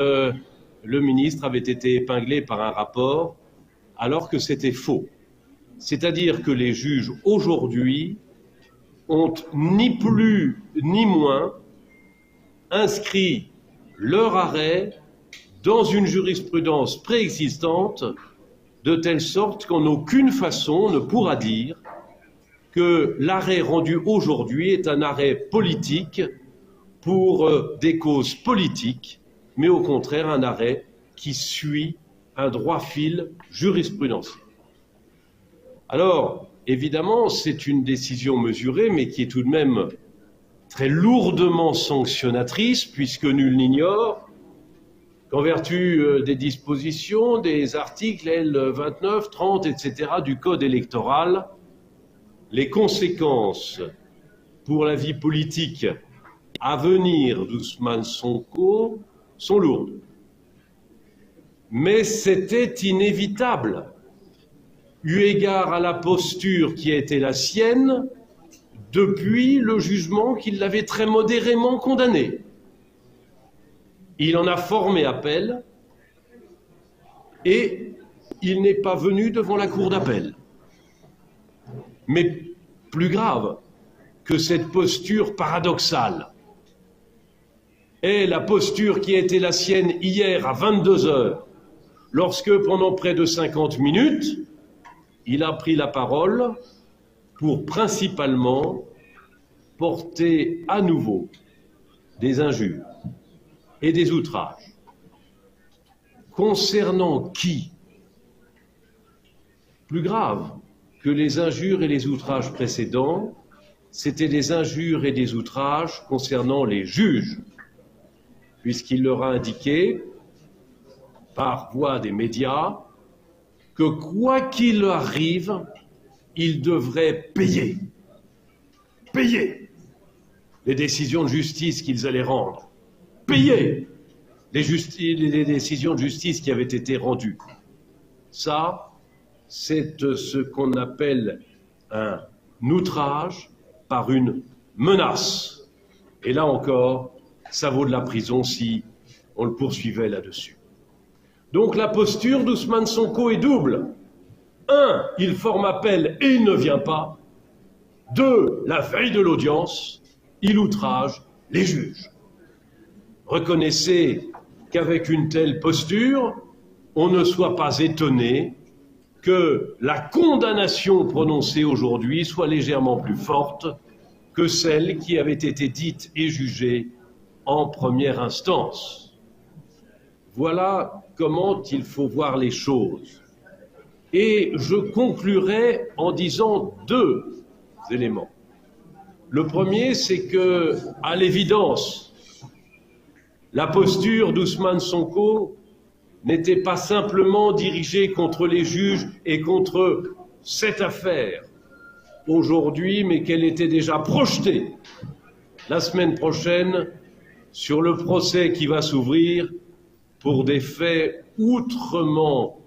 le ministre avait été épinglé par un rapport alors que c'était faux. C'est-à-dire que les juges aujourd'hui ont ni plus ni moins inscrit leur arrêt dans une jurisprudence préexistante de telle sorte qu'en aucune façon on ne pourra dire que l'arrêt rendu aujourd'hui est un arrêt politique pour des causes politiques, mais au contraire un arrêt qui suit un droit fil jurisprudentiel. Alors, évidemment, c'est une décision mesurée, mais qui est tout de même très lourdement sanctionnatrice, puisque nul n'ignore qu'en vertu des dispositions des articles L29, 30, etc. du Code électoral, les conséquences pour la vie politique à venir d'Ousmane Sonko sont lourdes. Mais c'était inévitable, eu égard à la posture qui a été la sienne depuis le jugement qui l'avait très modérément condamné. Il en a formé appel et il n'est pas venu devant la cour d'appel. Mais plus grave que cette posture paradoxale est la posture qui a été la sienne hier à 22 heures, lorsque pendant près de 50 minutes, il a pris la parole pour principalement porter à nouveau des injures et des outrages. Concernant qui? Plus grave que les injures et les outrages précédents, c'étaient des injures et des outrages concernant les juges, puisqu'il leur a indiqué, par voie des médias, que quoi qu'il arrive, ils devraient payer les décisions de justice qu'ils allaient rendre, payer les décisions de justice qui avaient été rendues. Ça, c'est ce qu'on appelle un outrage par une menace. Et là encore, ça vaut de la prison si on le poursuivait là-dessus. Donc la posture d'Ousmane Sonko est double. 1, il forme appel et il ne vient pas. 2, la veille de l'audience, il outrage les juges. Reconnaissez qu'avec une telle posture, on ne soit pas étonné que la condamnation prononcée aujourd'hui soit légèrement plus forte que celle qui avait été dite et jugée en première instance. Voilà comment il faut voir les choses. Et je conclurai en disant 2 éléments. Le premier, c'est que, à l'évidence, la posture d'Ousmane Sonko n'était pas simplement dirigée contre les juges et contre cette affaire aujourd'hui, mais qu'elle était déjà projetée la semaine prochaine sur le procès qui va s'ouvrir pour des faits autrement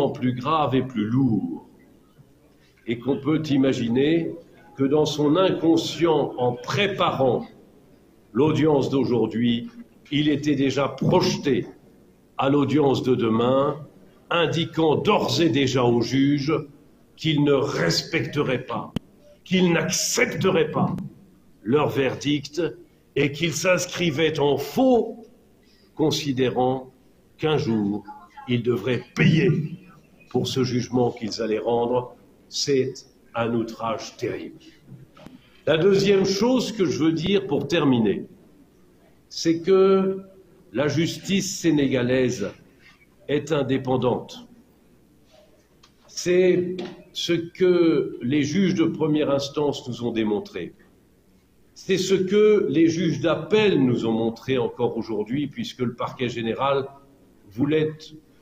plus graves et plus lourds, et qu'on peut imaginer que dans son inconscient, en préparant l'audience d'aujourd'hui, il était déjà projeté à l'audience de demain, indiquant d'ores et déjà aux juges qu'il ne respecterait pas, qu'il n'accepterait pas leur verdict et qu'il s'inscrivait en faux, considérant qu'un jour, ils devraient payer pour ce jugement qu'ils allaient rendre. C'est un outrage terrible. La deuxième chose que je veux dire pour terminer, c'est que la justice sénégalaise est indépendante. C'est ce que les juges de première instance nous ont démontré. C'est ce que les juges d'appel nous ont montré encore aujourd'hui, puisque le parquet général voulait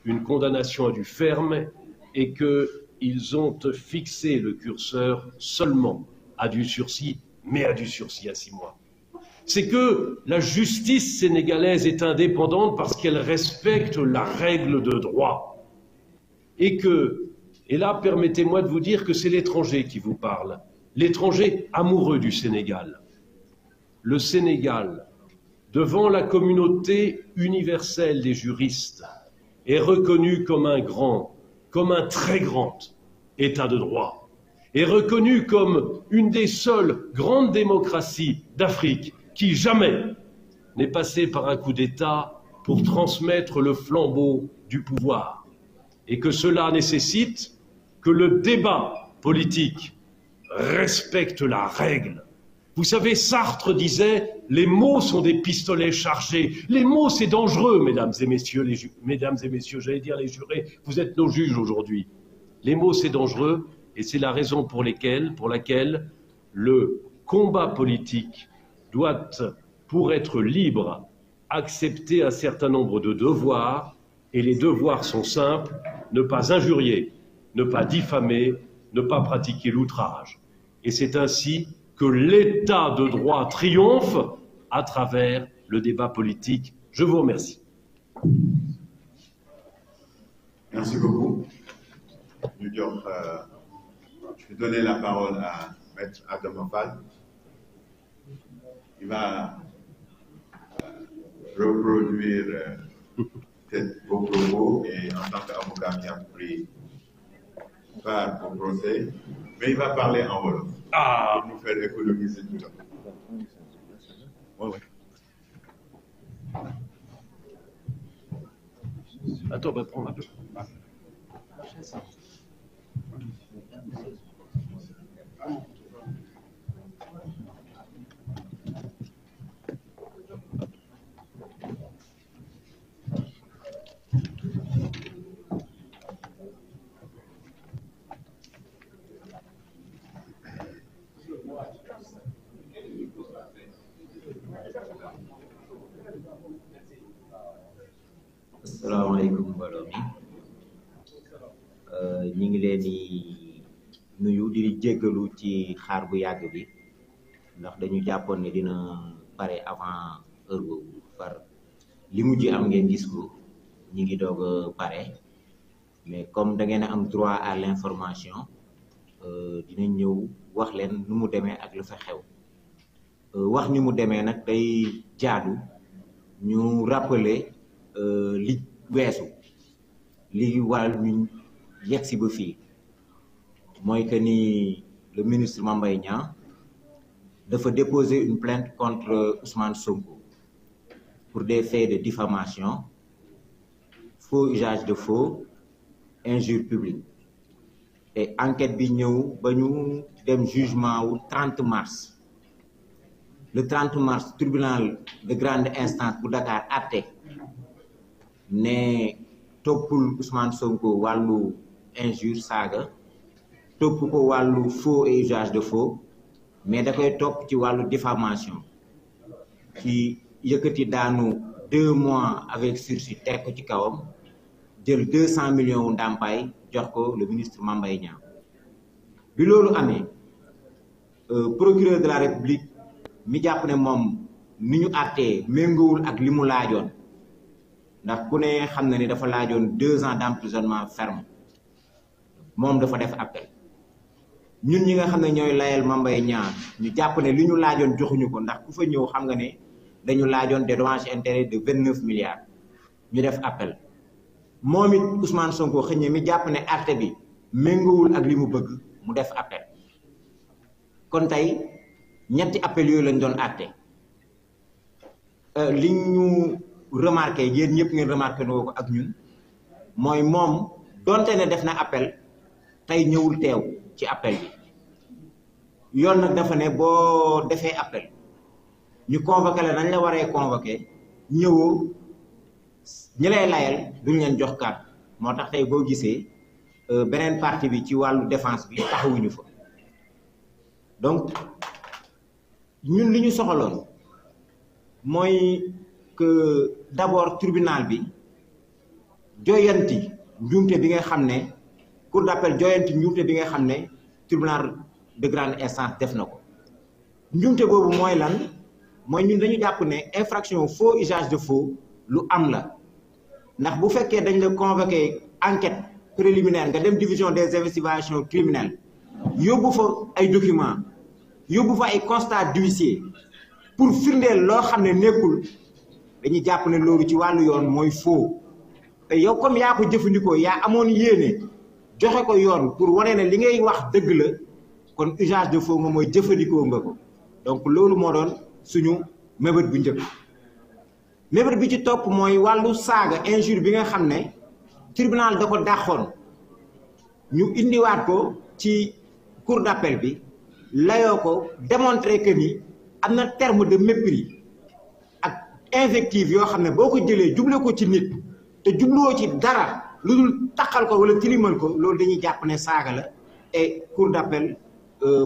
une condamnation à du ferme et qu'ils ont fixé le curseur seulement à du sursis, mais à du sursis à 6 mois. C'est que la justice sénégalaise est indépendante parce qu'elle respecte la règle de droit. Et là, permettez-moi de vous dire que c'est l'étranger qui vous parle, l'étranger amoureux du Sénégal. Le Sénégal devant la communauté universelle des juristes, est reconnu comme un grand, comme un très grand État de droit, est reconnu comme une des seules grandes démocraties d'Afrique qui jamais n'est passée par un coup d'État pour transmettre le flambeau du pouvoir, et que cela nécessite que le débat politique respecte la règle. Vous savez, Sartre disait « Les mots sont des pistolets chargés ». Les mots, c'est dangereux, mesdames et messieurs, j'allais dire les jurés, vous êtes nos juges aujourd'hui. Les mots, c'est dangereux, et c'est la raison pour laquelle le combat politique doit, pour être libre, accepter un certain nombre de devoirs, et les devoirs sont simples, ne pas injurier, ne pas diffamer, ne pas pratiquer l'outrage. Et c'est ainsi que l'état de droit triomphe à travers le débat politique. Je vous remercie. Merci beaucoup. Je vais donner la parole à Maître Adam Fall. Il va reproduire vos propos et en tant qu'avocat qui a pris part au procès, mais il va parler en wolof. Pour nous faire économiser tout ça. Attends, on va prendre un peu. Asalaamaaleykum mbooloo mi ñu ngi leen di nuyu di jéggalu ci xaar bu yàgg bi ndax dañu jàppoon ne dina pare avant heure boobu par li mujj am ngeen gis ko ñu ngi doog a pare mais comme da ngeen a am droit à l'information dinañ ñëw wax leen nu mu demee ak lu fa xew wax ni mu demee nag day jaadu ñu rappeler li weesu li waral ñu yegsi ba fii mooy que ni le ministre Mame Mbaye Niang dafa déposer une plainte contre Ousmane Sonko pour des faits de diffamation, faux usage de faux, injure publique et enquête bi ñëw ba ñu dem jugement wu 30 mars le 30 mars tribunal de grande instance bu Dakar àtte ne toppul Ousmane Sonko wàllu injure saaga topp ko wàllu faux et usage de faux mais da koy topp ci wàllu diffamation ci yëkkati daanu 2 mois avec sursis teg ko ci kawam jël 200 millions ndàmpaay jox ko le ministre Mame Mbaye Niang bi loolu amee procureur de la République mi jàpp ne moom ni ñu àttee méngoowul ak li mu laajoon ndax ku ne xam na ni dafa laajoon 2 ans d'emprisonnement ferme moom dafa def appel ñun ñi nga xam ne ñooy layal Mame Mbaye Niang ñu jàpp ne li ñu laajoon joxuñu ko ndax ku fa ñëw xam nga ne dañu laajoon des dommages intérêts de 29 milliards ñu def appel moom it Ousmane Sonko xëy na mi jàpp ne àtte bi méngoowul ak li mu bëgg mu def appel kon tey ñetti appel yooyu lañ doon àtte li ñu remarqué yéen ñëpp ngeen remarqué noo ko ak ñun mooy moom donte ne def na appel tey ñëwul teew ci appel bi yoon nag dafa ne boo defee appel ñu convoqué la nañ la waree convoqué ñëwoo ñi lay layal duñ leen jox carte moo tax tey boo gisee beneen partie bi ci wàllu défense bi taxawuñu fa donc ñun li ñu soxaloon mooy que d'abord tribunal bi joyanti njuumte bi nga xam ne cour d'appel joyanti njuumte bi nga xam ne tribunal de grande instance def na ko njuumte boobu mooy lan mooy ñun dañu jàpp ne infraction faux usage de faux lu am la ndax bu fekkee dañ la convoqué enquête préliminaire nga dem division des investigations criminelles yóbbu fa ay documents yóbbu fa ay constat d'huissier pour firndeel loo xam ne nekkul dañuy jàpp ne loolu ci wàllu yoon mooy faux te yow comme yaa ko jëfandikoo yaa amoon yéene joxe ko yoon pour wane ne li ngay wax dëgg la kon usage de faux nga mooy jëfandikoo nga ko donc loolu moo doon suñu mébét bu njëkk. mébét bi ci topp mooy wàllu saaga injure bi nga xam ne tribunal da ko dàqoon ñu indiwaat ko ci cour d'appel bi layoo ko démontrer que ni am na terme de mépris ak invective yoo xam ne boo ko jëlee juble ko ci nit te jubluwoo ci dara lu dul taqal ko wala tilimal ko loolu dañuy jàpp ne saaga la et cour d'appel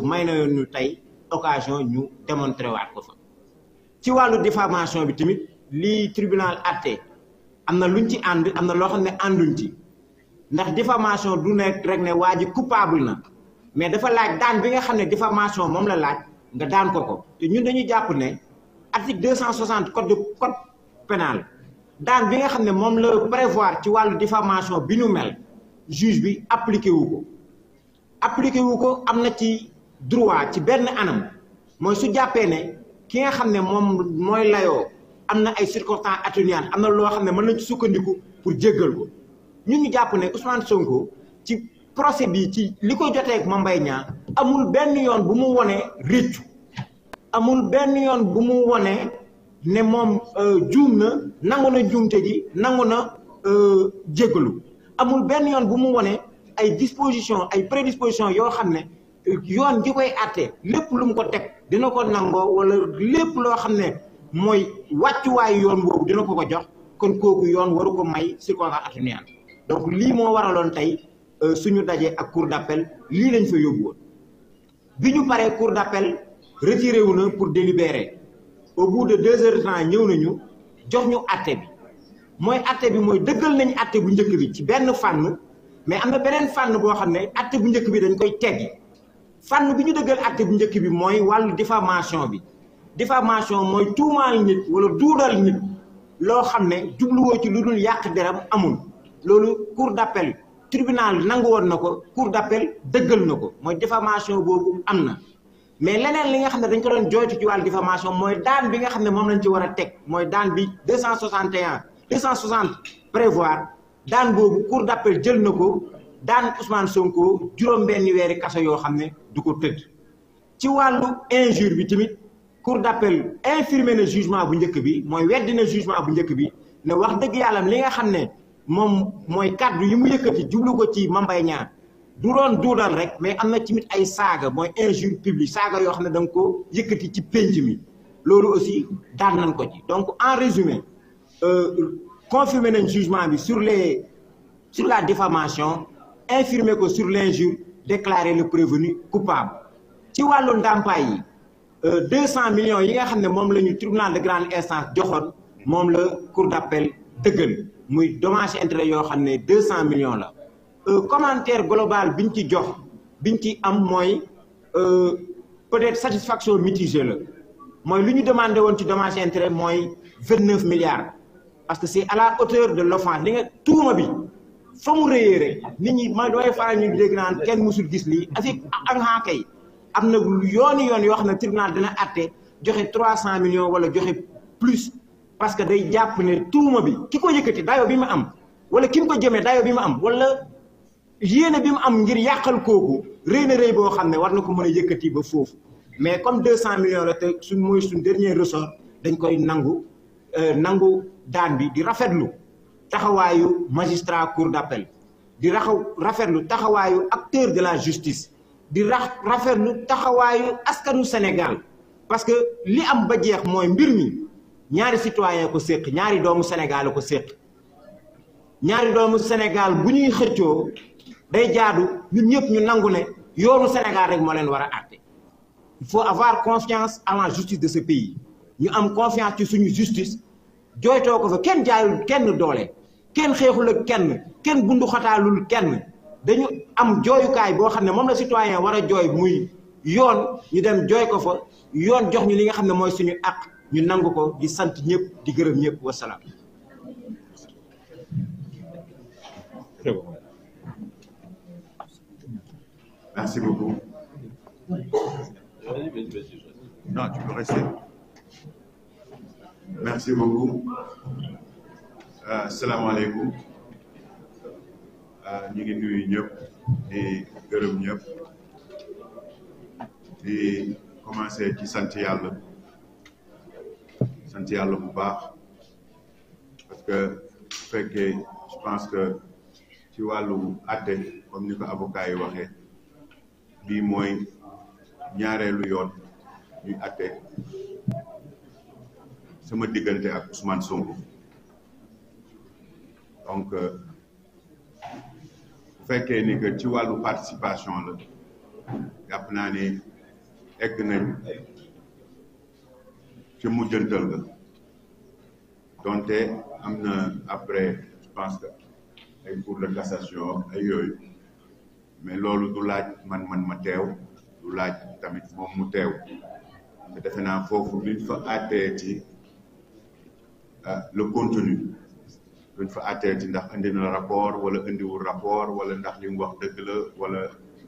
may na yoon ñu tey occasion ñu démontrer waat ko fa. ci wàllu diffamation bi tamit lii tribunal àtte am na luñ ci ànd am na loo xam ne ànduñ ci ndax diffamation du nekk rek ne waa ji coupable na mais dafa laaj daan bi nga xam ne diffamation moom la laaj nga daan ko te ñun dañuy jàpp ne article 260 code pénal daan bi nga xam ne moom la prévoir ci wàllu diffamation bi nu mel juge bi appliqué wu ko am na ci droit ci benn anam mooy su jàppee ne ki nga xam ne moom mooy layoo am na ay circonstances atténuantes am na loo xam ne mën nañ ci sukkandiku pour jéggal ko ñun ñu jàpp ne Ousmane Sonko ci procès bi ci li ko jotee ak Mame Mbaye Niang amul benn yoon bu mu wonee réccu amul benn yoon bu mu wonee ne moom juum na nangu na juumte ji nangu na jéggalu amul benn yoon bu mu wone ay disposition ay prédisposition yoo xam ne yoon gi koy àtte lépp lu mu ko teg dina ko nangoo wala lépp loo xam ne mooy wàccuwaayu yoon boobu dina ko jox kon kooku yoon waru ko may circonstance atténuante donc lii moo waraloon tey suñu dajee ak cour d'appel lii lañ fa yóbbu woon bi ñu paree cour d'appel retiré wu na pour délibérer au bout de 2 heures de temps ñëw nañu jox ñu àtte bi mooy dëggal nañu àtte bu njëkk bi ci benn fànn mais am na beneen fànn boo xam ne àtte bu njëkk bi dañ koy teggi fànn bi ñu dëggal àtte bu njëkk bi mooy wàllu diffamation bi diffamation mooy tuumaal nit wala duudal nit loo xam ne jubluwoo ci lu dul yàq deram amul loolu cour d'appel tribunal nangu woon na ko cour d'appel dëggal na ko mooy diffamation boobu am na mais leneen li nga xam ne dañ ko doon joytu ci wàllu diffamation mooy daan bi nga xam ne moom lañ ci war a teg mooy daan bi 260 prévoir daan boobu cour d'appel jël na ko daan Ousmane Sonko juróom-benni weeri kaso yoo xam ne du ko tëdd ci wàllu injure bi tamit cour d'appel infirmé na jugement bu njëkk bi mooy weddi na jugement bu njëkk bi ne wax dëgg yàlla li nga xam ne moom mooy kàddu yi mu yëkkati jublu ko ci Mame Mbaye Niang du doon duudal rek mais am na tamit ay saaga mooy injure publique saaga yoo xam ne da nga ko yëkkati ci pénc mi loolu aussi daan nañ ko ci donc en résumé confirmé nañ jugement bi sur la diffamation infirmé ko sur l'injure déclarer le prévenu coupable ci wàllu ndàmpaay yi 200 millions yi nga xam ne moom la ñu tribunal de grande instance joxoon moom la cour d'appel dëggal muy dommage intérêt yoo xam ne 200 millions la commentaire global biñ ci jox biñ ci am mooy peut-être satisfaction mitigée la mooy lu ñu demandé woon ci dommage intérêt mooy 29 milliards parce que c'est à la hauteur de l'offense li nga tuuma bi fa mu rëyee rek nit ñi ma dooy faral ñu dégg naan kenn musul gis lii avec ak kay am na yoon yoo xam ne tribunal dina àtte joxe 300 millions wala joxe plus parce que day jàpp ne tuuma bi ki ko yëkkati dayo bi mu am wala ki mu ko jëmee dayo bi mu am wala yéene bi mu am ngir yàqal kooku rëy na rëy boo xam ne war na ko mën a yëkkati ba foofu mais comme 200 millions la te mooy suñ dernier ressort dañ koy nangu daan bi di rafetlu taxawaayu magistrat cour d'appel di rafetlu taxawaayu acteur de la justice di rafetlu taxawaayu askanu Sénégal parce que li am ba jeex mooy mbir mi ñaari citoyen ko séq ñaari doomu Sénégal ko séq ñaari doomu Sénégal bu ñuy xëccoo day jaadu ñun ñëpp ñu nangu ne yoonu Sénégal rek moo leen war a àtte il faut avoir confiance en la justice de ce pays ñu am confiance ci suñu justice jooytoo ko fa kenn jaayul kenn doole kenn xeexul ak kenn bundu xataalul kenn dañu am jooyukaay boo xam ne moom la citoyen war a jooy muy yoon ñu dem jooy ko fa yoon jox ñu li nga xam ne mooy suñu àq ñu nangu ko di sant ñëpp di gërëm ñëpp wasalaam. Merci beaucoup. Non, tu peux rester. Merci. Merci beaucoup. Salaamaaleykum. Ñu ngi nuyu ñëpp di gërëm ñëpp di commencer ci sant yàlla bu baax parce que bu fekkee je pense que ci wàllu àtte comme ni ko avocat yi waxee bii mooy ñaareelu yoon ñuy àtte sama diggante ak Ousmane Sonko donc bu fekkee ni que ci wàllu participation la jàpp naa ni egg nañ ci mujjantal ga donte am na après je pense que ay cour de cassation ay yooyu mais loolu du laaj man ma teew du laaj tamit moom mu teew te defe naa foofu luñ fa àttee ci le contenu luñ fa àttee ci ndax indi na rapport wala indiwul rapport wala ndax li mu wax dëgg la wala